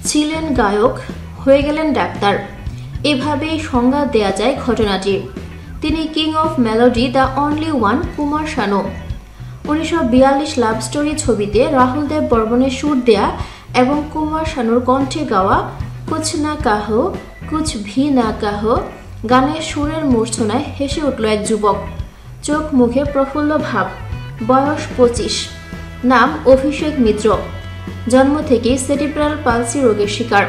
ছিলেন গায়ক, হয়ে গেলেন ডাক্তার, এভাবেই সংজ্ঞা দেয়া যায় ঘটনাটির। তিনি king of melody, the only one, Kumar Sanu. 1942 love story ছবিতে রাহুল দেব বর্মনের সুর দেয়া এবং কুমার শানুর কণ্ঠে গাওয়া কুছ না কাহো কুছ ভি না কাহো গানের সুরের মূর্ছনায় হেসে উঠল এক যুবক। চোখ মুখে প্রফুল্ল ভাব। বয়স 25। নাম অভিষেক মিত্র। জন্ম থেকেই সেরিব্রাল পালসি রোগের শিকার।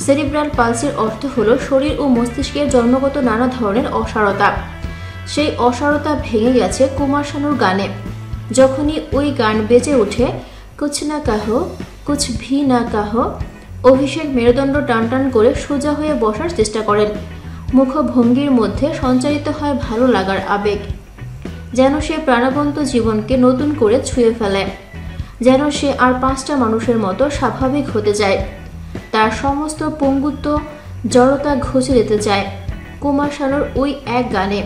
সেরিব্রাল পালসির অর্থ হল শরীর ও মস্তিষ্কের জন্মগত নানা ধরনের অসাড়তা। সেই অসাড়তা ভেঙে গেছে কুমার শানুর গানে। যখনই ওই গান বেজে ওঠে কুছ না কাহো কুছ ভি না কাহো, অভিষেক মেরুদণ্ড টান টান করে সোজা হয়ে বসার চেষ্টা করেন। মুখভঙ্গির মধ্যে সঞ্চারিত হয় ভালো লাগার আবেগ, যেন সে প্রাণবন্ত জীবনকে নতুন করে ছুঁয়ে ফেলে, যেন সে আর 5টা মানুষের মতো স্বাভাবিক হতে যায়, তার সমস্ত পঙ্গুত্ব জড়তা ঘুচে যেতে চায় কুমার শানুর ওই এক গানে।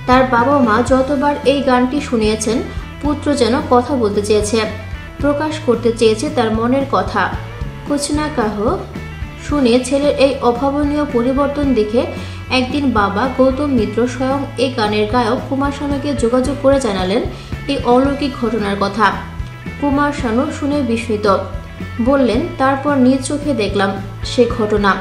তার বাবা মা যতবার এই গানটি শুনিয়েছেন, পুত্র যেন কথা বলতে চেয়েছে, প্রকাশ করতে চেয়েছে তার মনের কথা। কুছ না কাহো শুনে ছেলের এই অভাবনীয় পরিবর্তন দেখে একদিন বাবা গৌতম মিত্র স্বয়ং এই গানের গায়ক কুমার শানুকে যোগাযোগ করে জানালেন এই অলৌকিক ঘটনার কথা। কুমার শানু শুনে বিস্মিত, বললেন, তারপর নিজ চোখে দেখলাম সে ঘটনা।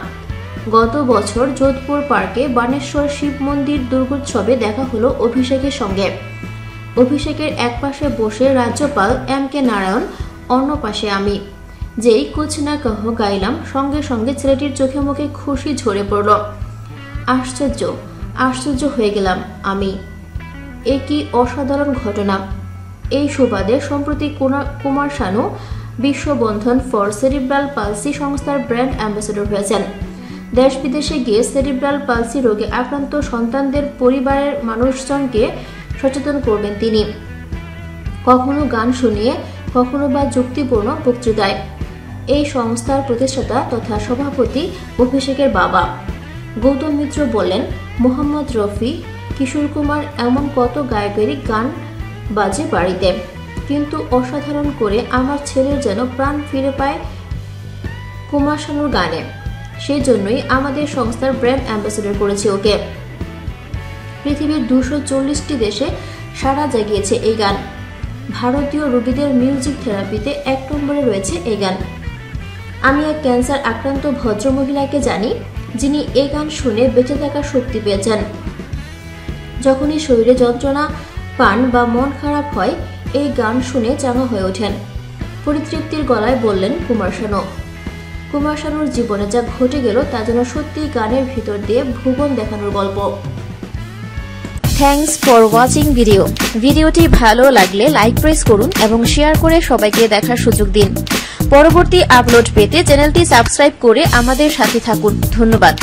গত বছর যোধপুর পার্কে বানেশ্বর শিব মন্দির দুর্গোৎসবে দেখা হলো অভিষেকের সঙ্গে। অভিষেকের এক পাশে বসে রাজ্যপাল এম কে নারায়ণ, অন্য পাশে আমি। যেই কুছ না কাহো গাইলাম, সঙ্গে সঙ্গে ছেলেটির চোখে মুখে খুশি ঝরে পড়ল। আশ্চর্য আশ্চর্য হয়ে গেলাম আমি। এ কি অসাধারণ ঘটনা। এই সুবাদে সম্প্রতি Kumar Sanu Bishwabandhan for cerebral palsy সংস্থার ব্র্যান্ড অ্যাম্বাসেডর হয়েছেন। দেশ বিদেশে গিয়ে সেরিব্রাল পালসি রোগে আক্রান্ত সন্তানদের পরিবারের মানুষজনকে সচেতন করবেন তিনি, কখনো গান শুনিয়ে, কখনো বা যুক্তিপূর্ণ বক্তৃতায়। এই সংস্থার প্রতিষ্ঠাতা তথা সভাপতি অভিষেকের বাবা গৌতম মিত্র বললেন, মোহাম্মদ রফি, কিশোর কুমার, এমন কত গায়কেরই গান বাজে বাড়িতে, কিন্তু অসাধারণ করে আমার ছেলের যেন প্রাণ ফিরে পায় কুমার শানুর গানে। সেই জন্যই আমাদের সংস্থার ব্র্যান্ড অ্যাম্বাসেডর করেছে ওকে। পৃথিবীর 240টি দেশে সাড়া জাগিয়েছে এই গান। ভারতীয় রোগীদের মিউজিক থেরাপিতে 1 নম্বরে রয়েছে এই গান। আমি এক ক্যান্সার আক্রান্ত ভদ্রমহিলাকে জানি, যিনি এই গান শুনে বেঁচে থাকার শক্তি পেয়েছেন। যখনই শরীরে যন্ত্রণা পান বা মন খারাপ হয়, এই গান শুনে চাঙ্গা হয়ে ওঠেন। পরিতৃপ্তির গলায় বললেন কুমার শানু। কুমার শানুর জীবনে যা ঘটে গেল তা যেন সত্যি গানের ভিতর দিয়ে ভুবন দেখানোর গল্প। থ্যাঙ্কস ফর ওয়াচিং ভিডিওটি ভালো লাগলে লাইক প্রেস করুন এবং শেয়ার করে সবাইকে দেখার সুযোগ দিন। পরবর্তী আপলোড পেতে চ্যানেলটি সাবস্ক্রাইব করে আমাদের সাথে থাকুন। ধন্যবাদ।